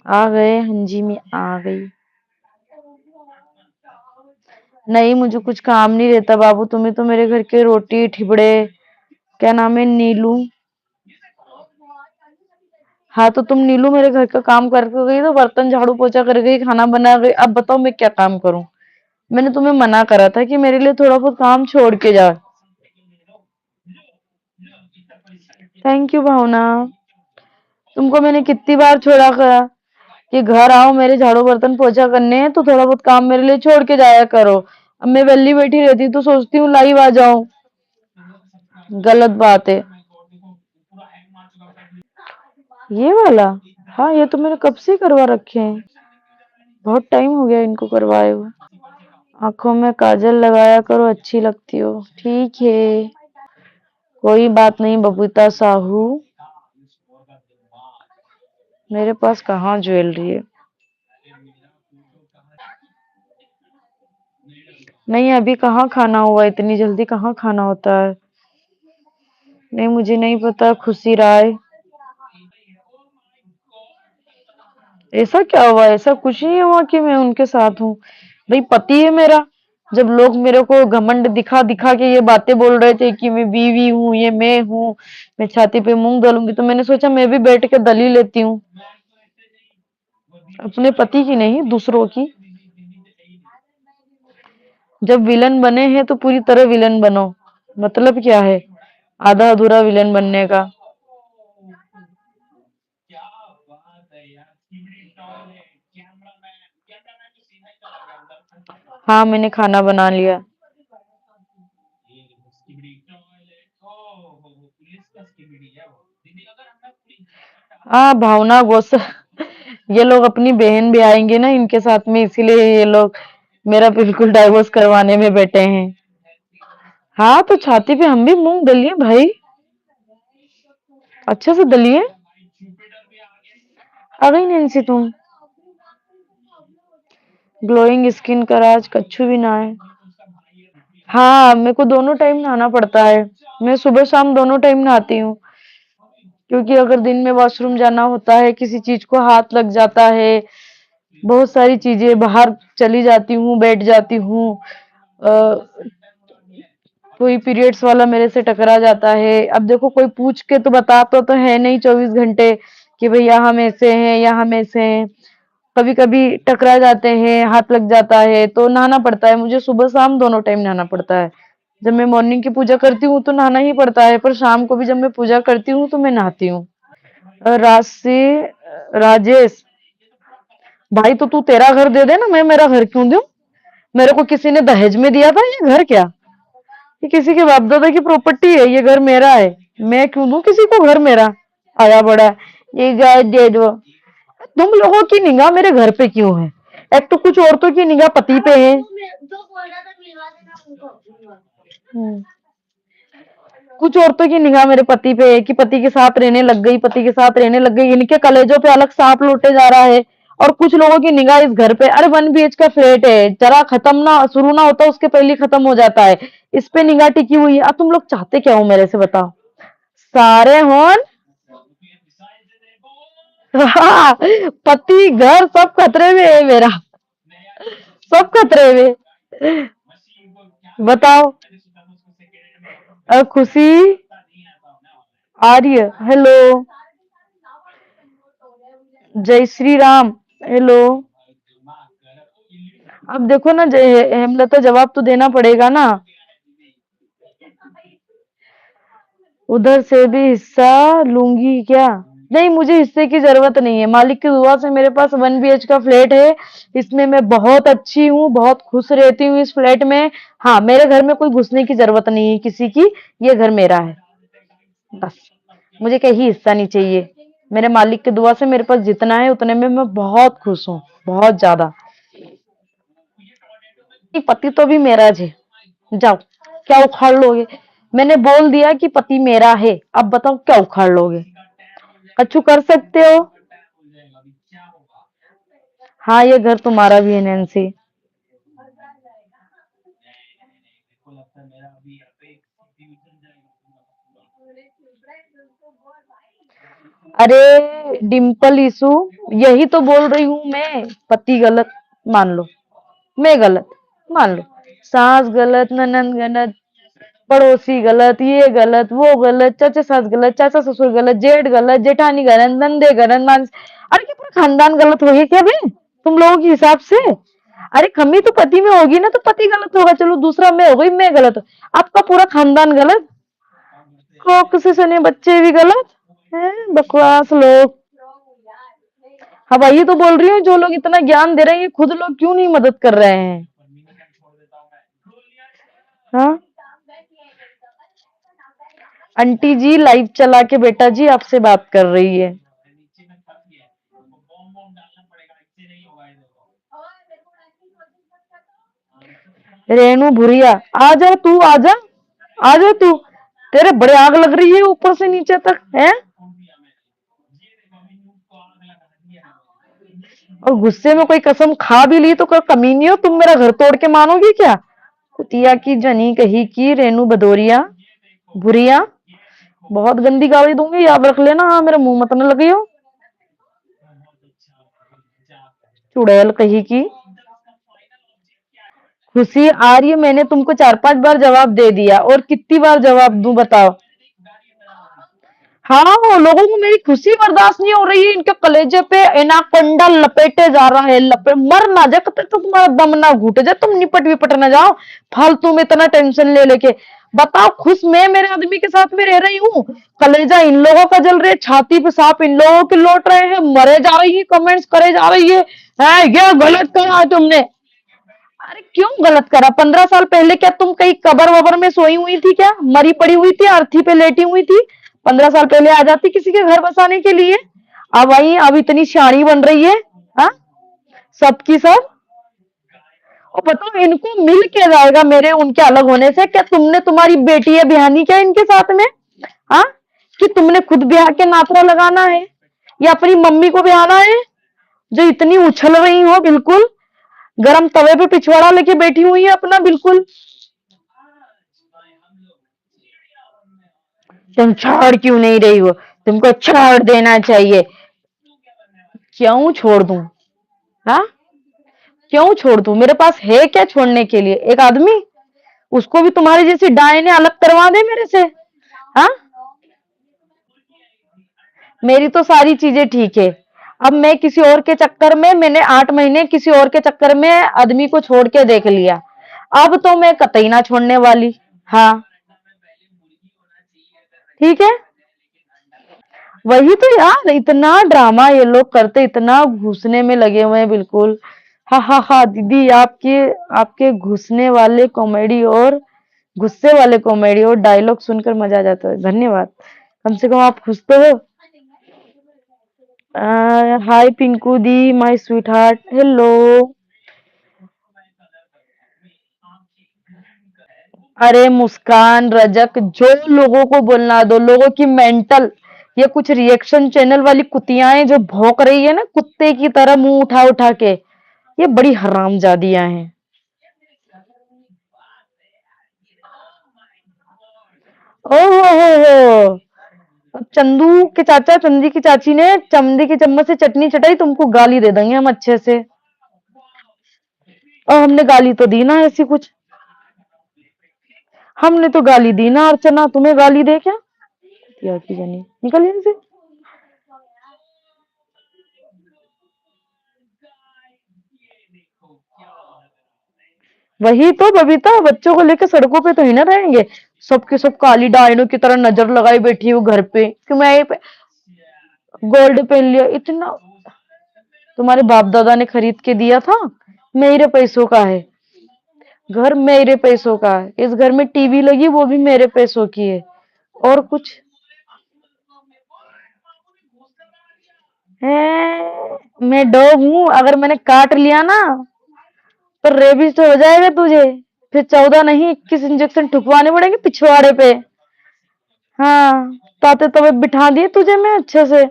आ गए, हाँ जी मैं आ गई। नहीं मुझे कुछ काम नहीं रहता बाबू, तुम्हें तो मेरे घर के रोटी ठिबड़े, क्या नाम है, नीलू। हाँ तो तुम नीलू मेरे घर का काम करके गई तो बर्तन झाड़ू पोछा कर गई, खाना बना गई, अब बताओ मैं क्या काम करूं। मैंने तुम्हें मना करा था कि मेरे लिए थोड़ा बहुत काम छोड़ के जा। थैंक यू भावना। तुमको मैंने कितनी बार छोड़ा करा कि घर आओ मेरे झाड़ू बर्तन पोछा करने हैं तो थोड़ा बहुत काम मेरे लिए छोड़ के जाया करो। अब मैं वेली बैठी रहती तो सोचती हूँ लाइव आ जाऊं। गलत बात है ये वाला। हाँ ये तो मैंने कब से करवा रखे हैं, बहुत टाइम हो गया इनको करवाए हुए। आंखों में काजल लगाया करो, अच्छी लगती हो। ठीक है कोई बात नहीं बबीता साहू, मेरे पास कहाँ ज्वेलरी है। नहीं अभी कहाँ खाना हुआ, इतनी जल्दी कहाँ खाना होता है। नहीं मुझे नहीं पता खुशी राय। ऐसा क्या हुआ, ऐसा कुछ नहीं हुआ कि मैं उनके साथ हूँ। भाई पति है मेरा। जब लोग मेरे को घमंड दिखा दिखा के ये बातें बोल रहे थे कि मैं बीवी हूँ, ये मैं हूँ, मैं छाती पे मूंग दलूंगी, तो मैंने सोचा मैं भी बैठ के दली लेती हूँ, अपने पति की नहीं दूसरों की। जब विलन बने हैं तो पूरी तरह विलन बनो, मतलब क्या है आधा अधूरा विलन बनने का। हाँ मैंने खाना बना लिया। हाँ भावना गोस ये लोग अपनी बहन भी आएंगे ना इनके साथ में, इसीलिए ये लोग मेरा बिल्कुल डाइवोर्स करवाने में बैठे हैं। हाँ तो छाती पे हम भी मूंग दलिए भाई, अच्छे से दलिए। आ गई नैन्सी तुम। ग्लोइंग स्किन का राज कच्छू भी ना है। हाँ मेरे को दोनों टाइम नहाना पड़ता है, मैं सुबह शाम दोनों टाइम नहाती हूँ, क्योंकि अगर दिन में वॉशरूम जाना होता है, किसी चीज को हाथ लग जाता है, बहुत सारी चीजें बाहर चली जाती हूँ, बैठ जाती हूँ, कोई पीरियड्स वाला मेरे से टकरा जाता है। अब देखो कोई पूछ के तो बताता तो है नहीं 24 घंटे कि भैया हम ऐसे हैं या हम ऐसे हैं, कभी कभी टकरा जाते हैं, हाथ लग जाता है, तो नहाना पड़ता है। मुझे सुबह शाम दोनों टाइम नहाना पड़ता है। जब मैं मॉर्निंग की पूजा करती हूँ तो नहाना ही पड़ता है, पर शाम को भी जब मैं पूजा करती हूँ तो मैं नहाती हूँ। राशि राजेश भाई तो तू तेरा घर दे दे ना, मैं मेरा घर क्यों दूं। मेरे को किसी ने दहेज में दिया था ये घर क्या, ये किसी के बाप दादा की प्रॉपर्टी है, ये घर मेरा है, मैं क्यों दूं किसी को घर मेरा। आया बड़ा ये गाय दे दो। तुम लोगों की निगाह मेरे घर पे क्यों है, एक तो कुछ औरतों की निगाह पति पे है। हम्म, कुछ औरतों की निगाह मेरे पति पे है कि पति के साथ रहने लग गई, पति के साथ रहने लग गई, इनके कलेजों पे अलग सांप लौटे जा रहा है। और कुछ लोगों की निगाह इस घर पे, अरे 1 BH का फ्लैट है, जरा खत्म ना शुरू ना होता उसके पहले खत्म हो जाता है, इस पे निगाह टिकी हुई है। अब तुम लोग चाहते क्या हो मेरे से बताओ। सारे होन हाँ, पति घर सब खतरे में है मेरा, सब खतरे में। बताओ। खुशी आर्य हेलो, जय श्री राम हेलो। अब देखो ना हेमलता जवाब तो देना पड़ेगा ना, उधर से भी हिस्सा लूंगी क्या। नहीं मुझे हिस्से की जरूरत नहीं है, मालिक की दुआ से मेरे पास 1 BH का फ्लैट है, इसमें मैं बहुत अच्छी हूँ, बहुत खुश रहती हूँ इस फ्लैट में। हाँ मेरे घर में कोई घुसने की जरूरत नहीं है किसी की, ये घर मेरा है बस, मुझे कहीं हिस्सा नहीं चाहिए। मेरे मालिक की दुआ से मेरे पास जितना है उतने में मैं बहुत खुश हूँ, बहुत ज्यादा। पति तो भी मेरा है, जाओ क्या उखाड़ लोगे। मैंने बोल दिया कि पति मेरा है, अब बताओ क्या उखाड़ लोगे। अच्छू कर सकते हो। हाँ ये घर तुम्हारा भी है नैन्सी। अरे डिम्पल इशू, यही तो बोल रही हूँ मैं। पति गलत मान लो, मैं गलत मान लो, सास गलत, ननद गलत, पड़ोसी गलत, ये गलत, वो गलत, चाचा सास गलत, चाचा ससुर गलत, जेठ गलत, जेठानी गलत, नंदे गलत, मान, अरे क्या पूरा खानदान गलत हो गया क्या बे तुम लोगों के हिसाब से? अरे कमी तो पति में होगी ना, तो पति गलत होगा, चलो दूसरा मैं हो गई, मैं गलत, आपका पूरा खानदान गलत, कोक से सने बच्चे भी गलत हैं, बकवास लोग। हाँ भाई, ये तो बोल रही हूँ, जो लोग इतना ज्ञान दे रहे हैं, ये खुद लोग क्यों नहीं मदद कर रहे हैं? हाँ आंटी जी लाइव चला के बेटा जी आपसे बात कर रही है। रेनू भुरिया, आजा तू, आजा, आजा तू, तेरे बड़े आग लग रही है ऊपर से नीचे तक है। और गुस्से में कोई कसम खा भी ली तो कमीनी हो तुम, मेरा घर तोड़ के मानोगी क्या? कुतिया की जनी कही की रेनू भदौरिया भुरिया, बहुत गंदी गाली दूंगी, याद रख लेना। हाँ मेरा मुंह मत न लगियो। चुड़ैल कही की। खुशी आ रही है, मैंने तुमको 4-5 बार जवाब दे दिया, और कितनी बार जवाब दूं बताओ? हाँ लोगों को मेरी खुशी बर्दाश्त नहीं हो रही है, इनके कलेजे पे एनाकोंडा लपेटे जा रहा है, मर ना जाए, कब तक तो तुम्हारा दम ना घुटे जाए, तुम निपट विपट ना जाओ फालतू में इतना टेंशन ले लेके। बताओ, खुश मैं मेरे आदमी के साथ में रह रही हूँ, कलेजा इन लोगों का जल रहा है, छाती पे सांप इन लोगों के लौट रहे हैं, मरे जा रही है, कमेंट्स करे जा रही है, ये गलत करा है तुमने। अरे क्यों गलत करा? 15 साल पहले क्या तुम कहीं कबर वबर में सोई हुई थी क्या? मरी पड़ी हुई थी, अर्थी पे लेटी हुई थी? 15 साल पहले आ जाती किसी के घर बसाने के लिए। अब आई, अब इतनी शानी बन रही है। हाँ सबकी सब। और बताओ, इनको मिल के जाएगा मेरे उनके अलग होने से? क्या तुमने, तुम्हारी बेटी है बिहानी क्या इनके साथ में? हाँ, कि तुमने खुद ब्याह के नातरा लगाना है, या अपनी मम्मी को ब्याहना है, जो इतनी उछल रही हो बिल्कुल गरम तवे पे पिछवाड़ा लेके बैठी हुई है अपना बिल्कुल। तुम छोड़ क्यों नहीं रही हो? तुमको छोड़ देना चाहिए। क्यों छोड़ दूं? हाँ क्यों छोड़ दूं? मेरे पास है क्या छोड़ने के लिए? एक आदमी, उसको भी तुम्हारी जैसी डायने अलग करवा दे मेरे से। हाँ मेरी तो सारी चीजें ठीक है। अब मैं किसी और के चक्कर में, मैंने 8 महीने किसी और के चक्कर में आदमी को छोड़ के देख लिया, अब तो मैं कतई ना छोड़ने वाली। हाँ ठीक है। वही तो यार, इतना ड्रामा ये लोग करते, इतना घुसने में लगे हुए हैं बिल्कुल। हा हा हा दीदी, आपके आपके घुसने वाले कॉमेडी और गुस्से वाले कॉमेडी और डायलॉग सुनकर मजा आ जाता है, धन्यवाद। कम से कम आप खुश तो हो। हाय पिंकू दी, माय स्वीट हार्ट, हेलो। अरे मुस्कान, रजक, जो लोगों को बोलना दो, लोगों की मेंटल, ये कुछ रिएक्शन चैनल वाली कुतियाएं जो भौंक रही है ना कुत्ते की तरह मुंह उठा उठा के, ये बड़ी हरामजादियां हैं। ओहो हो, अब चंदू के चाचा, चंदी की चाची ने चंदी की चम्मच से चटनी चटाई, तुमको गाली दे देंगे हम अच्छे से। और हमने गाली तो दी ना ऐसी कुछ, हमने तो गाली दी ना अर्चना, तुम्हें गाली दे क्या? कुतिया की जनी, निकल यहाँ से। वही तो बबीता, बच्चों को लेकर सड़कों पे तो ही ना रहेंगे, सबके सब काली डायनों की तरह नजर लगाई बैठी हूँ घर पे कि मैं गोल्ड पहन लिया इतना। तुम्हारे बाप दादा ने खरीद के दिया था, मेरे पैसों का है घर, मेरे पैसों का है, इस घर में टीवी लगी वो भी मेरे पैसों की है, और कुछ है? मैं डॉग हूँ, अगर मैंने काट लिया ना तो रेबीज तो हो जाएगा तुझे, फिर 14 नहीं 21 इंजेक्शन ठुकवाने पड़ेंगे पिछवाड़े पे। हाँ ताते तबे बिठा दिए तुझे मैं अच्छे से।